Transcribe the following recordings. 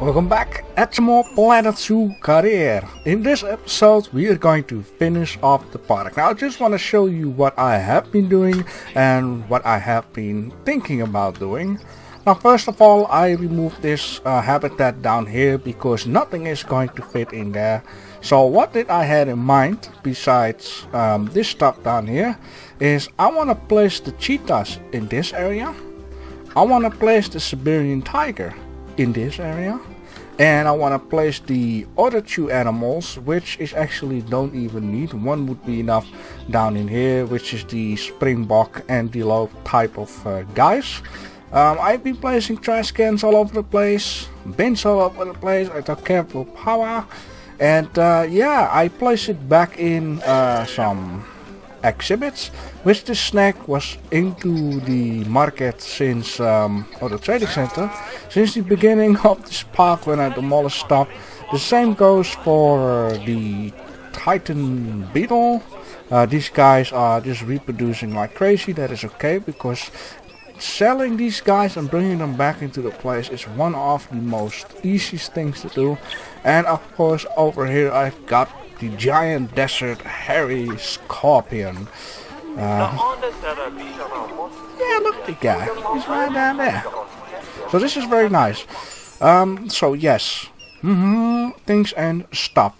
Welcome back at some more Planetzoo career. In this episode we are going to finish off the park. Now I just want to show you what I have been doing and what I have been thinking about doing. Now first of all, I removed this habitat down here because nothing is going to fit in there. So what did I had in mind besides this stuff down here is I want to place the cheetahs in this area. I want to place the Siberian tiger in this area, and I want to place the other two animals, which is actually don't even need. One would be enough down in here, which is the springbok and the low type of guys. I've been placing trash cans all over the place, bins all over the place. I took care for power, and yeah, I placed it back in some exhibits, which the snack was into the market since or the trading center since the beginning of this park when I demolished stuff. The same goes for the Titan beetle. These guys are just reproducing like crazy. That is okay, because selling these guys and bringing them back into the place is one of the most easiest things to do. And of course over here I've got the giant desert hairy scorpion. Yeah, look at the guy. He's right down there. So this is very nice. So yes, things and stuff.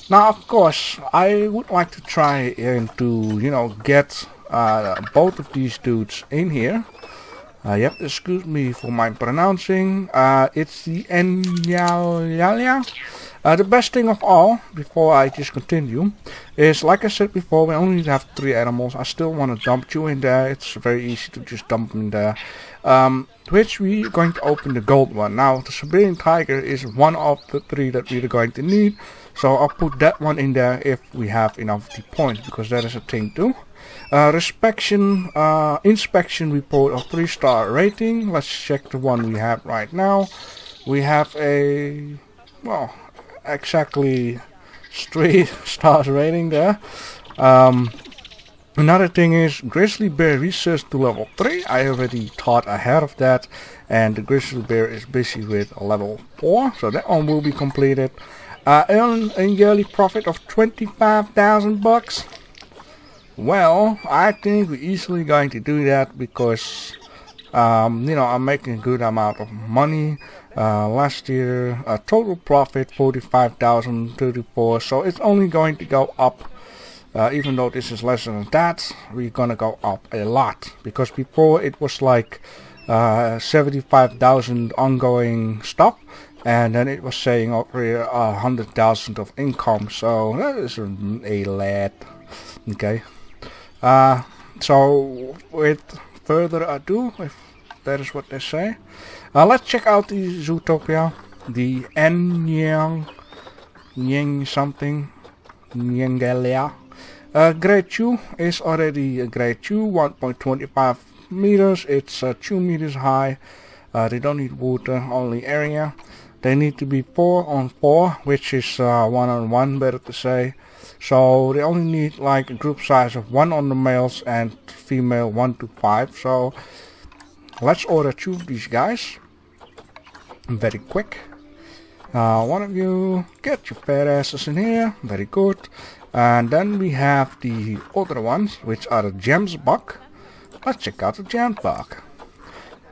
Now of course I would like to try and to get both of these dudes in here. Yep, excuse me for my pronouncing. It's the Enyalia. The best thing of all, before I just continue, is like I said before, we only have 3 animals. I still want to dump you in there. It's very easy to just dump them in there. Which we are going to open the gold one. Now the Siberian tiger is one of the 3 that we are going to need. So I'll put that one in there if we have enough of the points, because that is a thing too. Inspection report of 3-star rating. Let's check the one we have right now. We have a, well, exactly 3 stars rating there. Another thing is grizzly bear research to level 3. I already thought ahead of that, and the grizzly bear is busy with level 4, so that one will be completed. Earn a yearly profit of 25,000 bucks. Well, I think we're easily going to do that because I'm making a good amount of money. Last year total profit 45,034, so it's only going to go up. Even though this is less than that, we're gonna go up a lot, because before it was like 75,000 ongoing stuff, and then it was saying over 100,000 of income, so that is a lot. Okay, so with further ado, if that is what they say, let's check out the Zootopia, the Yang something, Nyangalia. Grade 2 is already a grade 2, 1.25 meters. It's 2 meters high. They don't need water, only area. They need to be 4 on 4, which is 1 on 1, better to say. So they only need like a group size of 1 on the males and female 1 to 5. So let's order 2 of these guys. Very quick. One of you, get your fat asses in here. Very good. And then we have the other ones, which are the Gemsbok. Let's check out the Gemsbok.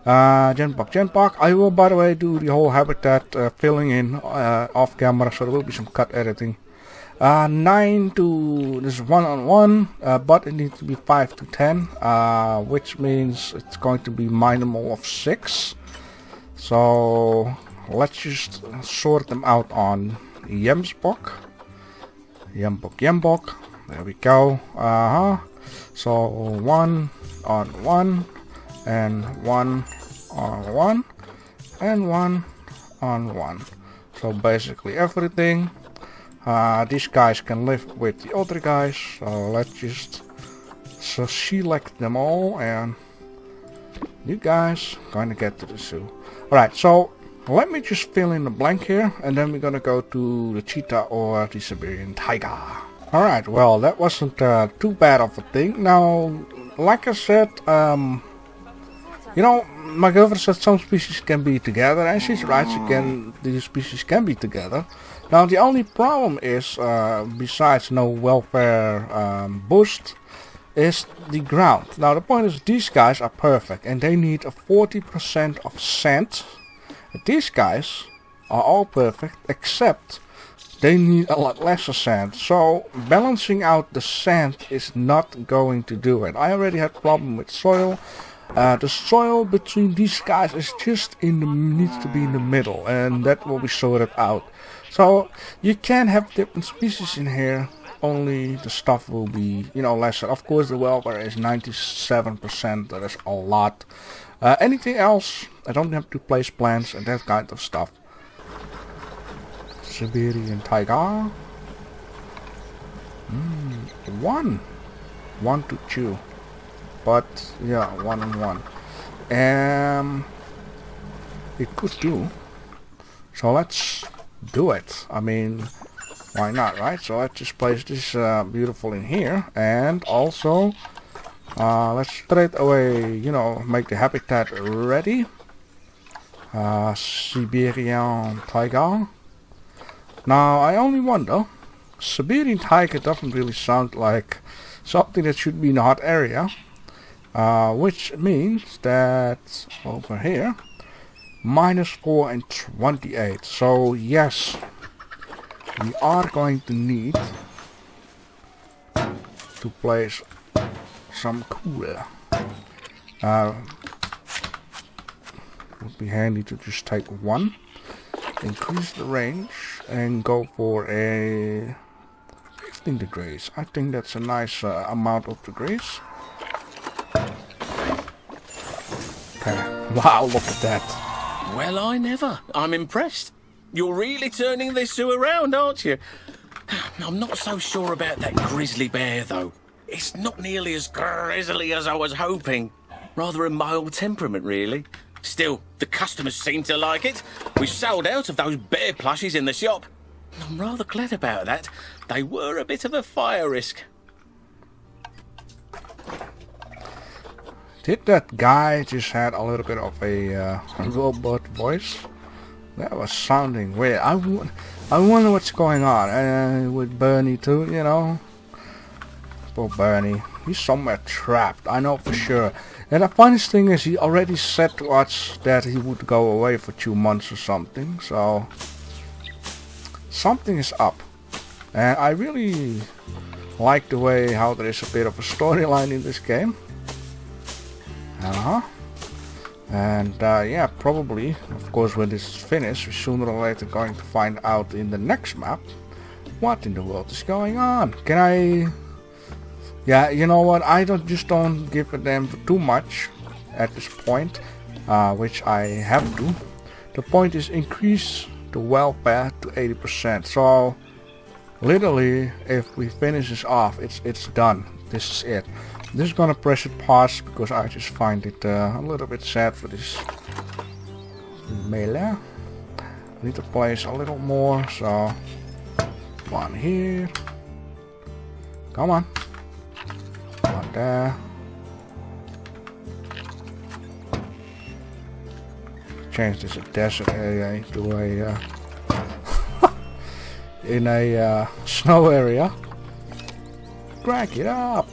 Gemsbok. I will, by the way, do the whole habitat filling in off camera, so there will be some cut editing. 9 to, this is 1 on 1, but it needs to be 5 to 10, which means it's going to be minimal of 6. So let's just sort them out on Gemsbok. Yembok. There we go. So 1 on 1, and 1 on 1, and 1 on 1. So basically everything. These guys can live with the other guys. So let's just select them all, and you guys going to get to the zoo. Alright, so let me just fill in the blank here, and then we're gonna go to the cheetah or the Siberian tiger. Alright, well, that wasn't too bad of a thing. Now, like I said, You know, my girlfriend said some species can be together, and she's right. These species can be together. Now the only problem is, besides no welfare boost, is the ground. Now the point is, these guys are perfect, and they need a 40% of sand. These guys are all perfect, except they need a lot less sand. So balancing out the sand is not going to do it. I already had problem with soil. The soil between these guys is just needs to be in the middle, and that will be sorted out. So you can have different species in here, only the stuff will be, you know, lesser. Of course the welfare is 97%, that is a lot. Anything else, I don't have to place plants and that kind of stuff. Siberian tiger. One to chew. But yeah, 1 and 1. It could do. So let's do it. I mean, why not, right? So let's just place this beautiful in here, and also let's straight away, you know, make the habitat ready. Siberian tiger. Now I only wonder, Siberian tiger doesn't really sound like something that should be in a hot area. Which means that over here, -4 and 28. So yes, we are going to need to place some cooler. Would be handy to just take one, increase the range, and go for a 15 degrees. I think that's a nice amount of degrees. Wow, look at that. Well, I never. I'm impressed. You're really turning this zoo around, aren't you? I'm not so sure about that grizzly bear, though. It's not nearly as grizzly as I was hoping. Rather a mild temperament, really. Still, the customers seem to like it. We've sold out of those bear plushies in the shop. I'm rather glad about that. They were a bit of a fire risk. Did that guy just had a little bit of a robot voice? That was sounding weird. I wonder what's going on with Bernie too, you know. Poor Bernie. He's somewhere trapped, I know for sure. And the funniest thing is, he already said to us that he would go away for 2 months or something. So something is up. And I really like the way how there is a bit of a storyline in this game. And yeah, probably, of course, when this is finished, we're sooner or later going to find out in the next map what in the world is going on. Can I... Yeah, you know what, I just don't give a damn for too much at this point, which I have to. The point is increase the welfare to 80%. So literally, if we finish this off, it's done. This is it. This is gonna press it pause because I just find it a little bit sad for this melee. I need to place a little more, so one here. Come on. One there. Change this desert area into a in a snow area. Crank it up.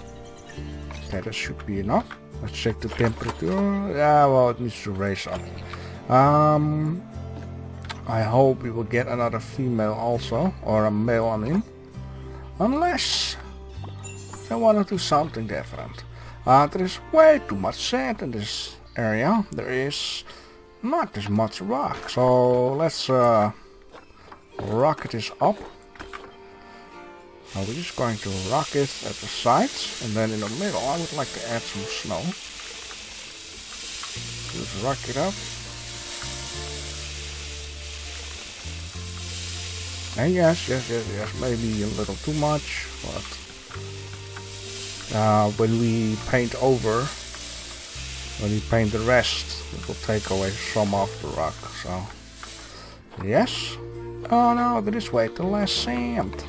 Okay, that should be enough. Let's check the temperature. Yeah, well, it needs to raise up. I hope we will get another female also, or a male, I mean. Unless I want to do something different. There is way too much sand in this area. There is not as much rock. So let's rocket this up. Now we're just going to rock it at the sides, and then in the middle I would like to add some snow. Just rock it up. And yes, maybe a little too much, but when we paint the rest, it will take away some of the rock, so yes. Oh no, there is way too less sand.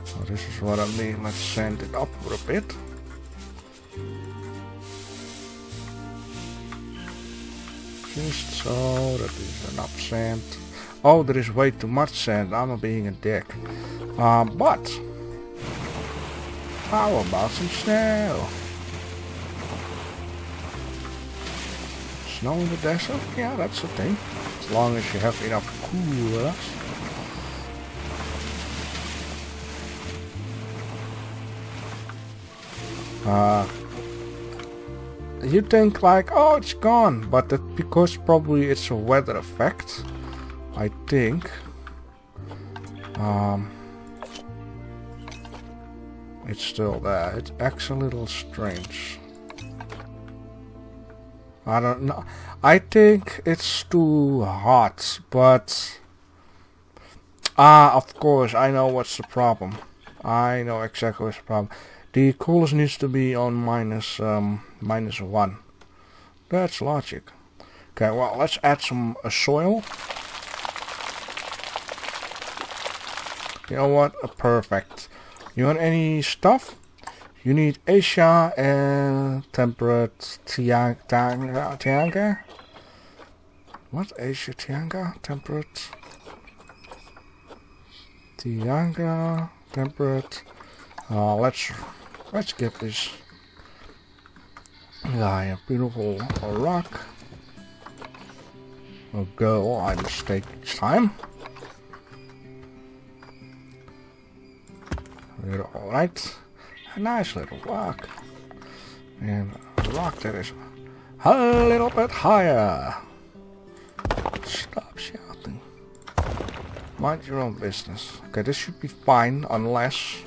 So this is what I mean, let's sand it up for a bit. Just so that is enough sand. Oh, there is way too much sand. I'm being a dick. But how about some snow? Snow in the desert? Yeah, that's a thing. As long as you have enough coolers. You think like, oh, it's gone, but that because probably it's a weather effect. I think. It's still there. It acts a little strange. I don't know. I think it's too hot, but of course I know what's the problem. I know exactly what's the problem. The coolest needs to be on -1. That's logic. Okay, well, let's add some soil. You know what? Perfect. You want any stuff? You need Asia and temperate Tianga. What? Asia Tianga? Temperate Tianga. Temperate. Let's give this guy a beautiful rock. A girl, I mistake each time. Alright. A nice little rock. And a rock that is a little bit higher. Stop shouting. Mind your own business. Okay, this should be fine unless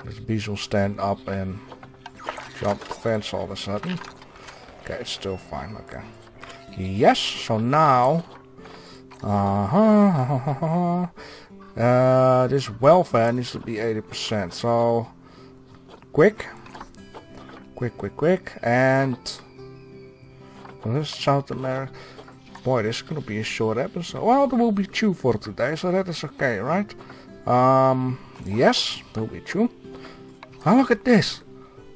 this beast will stand up and jump the fence all of a sudden. Okay, it's still fine. Okay. Yes, so now this welfare needs to be 80%. So quick, and this is South America. Boy, this is gonna be a short episode. Well, there will be 2 for today, so that is okay, right? Yes, there will be 2. Oh, look at this.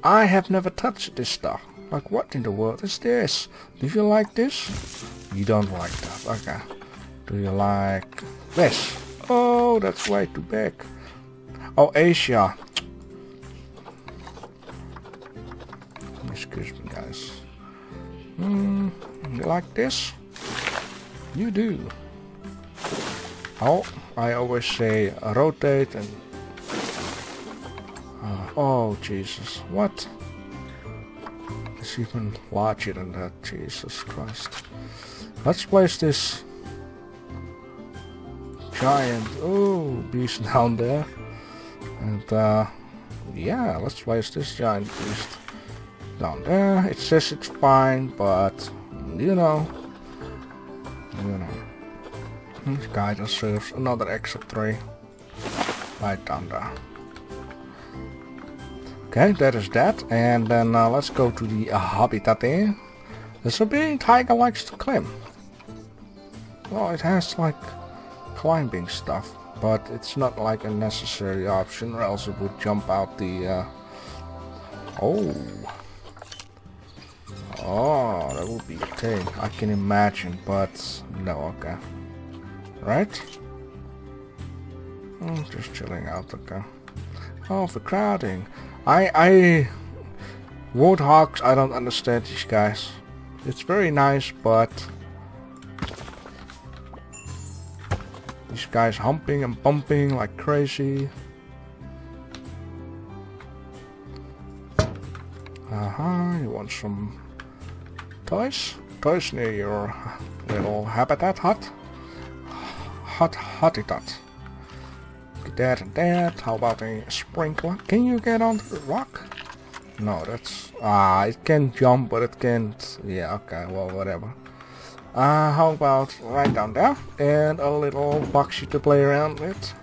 I have never touched this stuff. Like, what in the world is this? Do you like this? You don't like that. Okay. Do you like this? Oh, that's way too big. Oh, Asia. Excuse me, guys. You like this? You do. Oh, I always say rotate and... oh, Jesus. What? It's even larger than that. Jesus Christ. Let's place this giant beast down there. And yeah, let's place this giant beast down there. It says it's fine, but you know. This guy deserves another extra tree right down there. Okay, that is that, and then let's go to the habitat. The Siberian tiger likes to climb. Well, it has like climbing stuff, but it's not like a necessary option, or else it would jump out the... Oh, that would be a thing. I can imagine, but no, okay. Right? Just chilling out, okay. Oh, for crowding. Warthogs, I don't understand these guys. It's very nice, but these guys humping and bumping like crazy. You want some toys? Toys near your little habitat hut? Habitat. That and that. How about a sprinkler? Can you get onto the rock? No, that's... it can jump, but it can't... Yeah, okay, well, whatever. How about right down there? And a little boxy to play around with.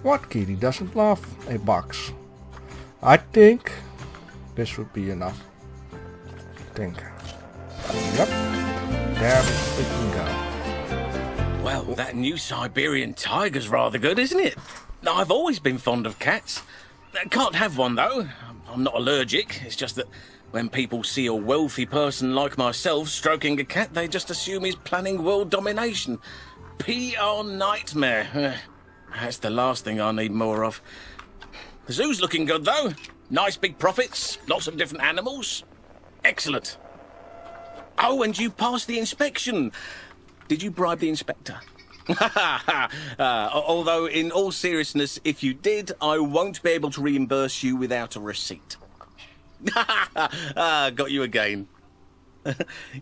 What kitty doesn't love a box? I think this would be enough. Yep. There we can go. Well, that new Siberian tiger's rather good, isn't it? I've always been fond of cats. Can't have one, though. I'm not allergic. It's just that When people see a wealthy person like myself stroking a cat, they just assume he's planning world domination. PR nightmare. That's the last thing I need more of. The zoo's looking good, though. Nice big profits, lots of different animals. Excellent. Oh, and you passed the inspection. Did you bribe the inspector? Although, in all seriousness, if you did, I won't be able to reimburse you without a receipt. Got you again.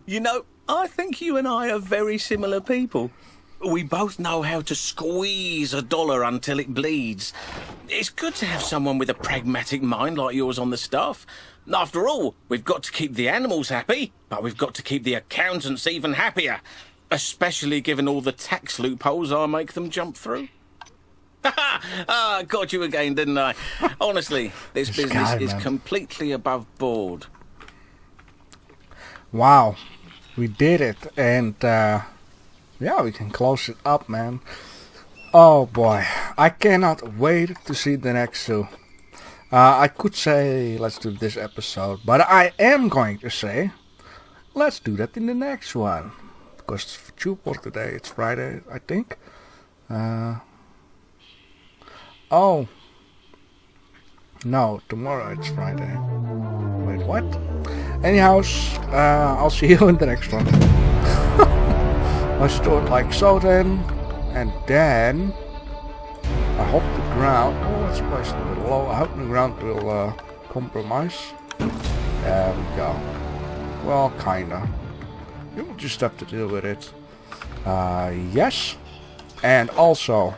You know, I think you and I are very similar people. We both know how to squeeze a dollar until it bleeds. It's good to have someone with a pragmatic mind like yours on the staff. After all, we've got to keep the animals happy, but we've got to keep the accountants even happier. Especially given all the tax loopholes I make them jump through. Got you again, didn't I? Honestly, this business is completely above board. Wow, we did it, and yeah, we can close it up, man. Oh boy, I cannot wait to see the next zoo. I could say let's do this episode, but I am going to say let's do that in the next one, because for today it's Friday, I think. Oh, no, tomorrow it's Friday. Wait, what? Anyhow, I'll see you in the next one. Let's do it like so then. And then, I hope the ground... Oh, it's placed a little low. I hope the ground will compromise. There we go. Well, kinda. You'll just have to deal with it. Yes. And also...